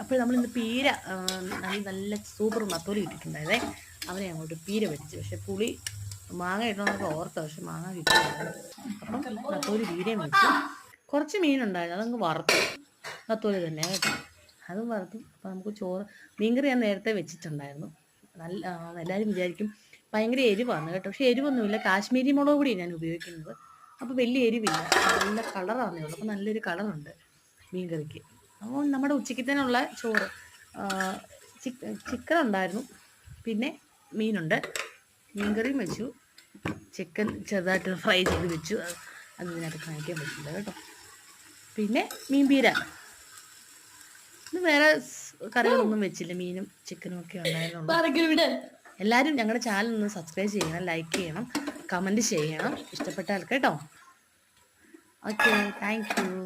അപ്പോൾ നമ്മളിന്ന് പീര നല്ല സൂപ്പർ നത്തോലി ഇട്ടിട്ടുണ്ടായതേ. അവനെ അങ്ങോട്ട് പീര പറ്റിച്ചു. പക്ഷെ പുളി മാങ്ങ ഇടണമെന്നൊക്കെ ഓർത്ത, പക്ഷെ മാങ്ങ കിട്ടിയില്ല. അപ്പം നത്തോലി പീരയും വെച്ചു. കുറച്ച് മീനുണ്ടായിരുന്നു, അതങ്ങ് വറുത്തു. നത്തോലി തന്നെ കേട്ടോ, അതും വറുത്തു. അപ്പം നമുക്ക് ചോറ്, മീൻകറി ഞാൻ നേരത്തെ വെച്ചിട്ടുണ്ടായിരുന്നു. നല്ല എല്ലാവരും വിചാരിക്കും ഭയങ്കര എരിവാണ് കേട്ടോ, പക്ഷെ എരിവൊന്നുമില്ല. കാശ്മീരി മുളക് പൊടിയാണ് ഞാൻ ഉപയോഗിക്കുന്നത്. അപ്പോൾ വലിയ എരിവില്ല, നല്ല കളറാണേ ഉള്ളൂ. അപ്പോൾ നല്ലൊരു കളറുണ്ട് മീൻകറിക്ക്. അപ്പോൾ നമ്മുടെ ഉച്ചയ്ക്കത്തേനുള്ള ചോറ്, ചിക്കൻ ഉണ്ടായിരുന്നു, പിന്നെ മീനുണ്ട്, മീൻകറിയും വെച്ചു, ചിക്കൻ ചെറുതായിട്ട് ഫ്രൈ ചെയ്ത് വെച്ചു. അത് ഇതിനകത്ത് കാണിക്കാൻ പറ്റില്ല കേട്ടോ. പിന്നെ മീൻ പീര, ഇത് വേറെ കറികളൊന്നും വെച്ചില്ല, മീനും ചിക്കനും ഒക്കെ ഉണ്ടായിരുന്നു. എല്ലാവരും ഞങ്ങളുടെ ചാനൽ ഒന്ന് സബ്സ്ക്രൈബ് ചെയ്യണം, ലൈക്ക് ചെയ്യണം, കമൻറ്റ് ചെയ്യണം ഇഷ്ടപ്പെട്ടാൽ കേട്ടോ. Okay, thank you.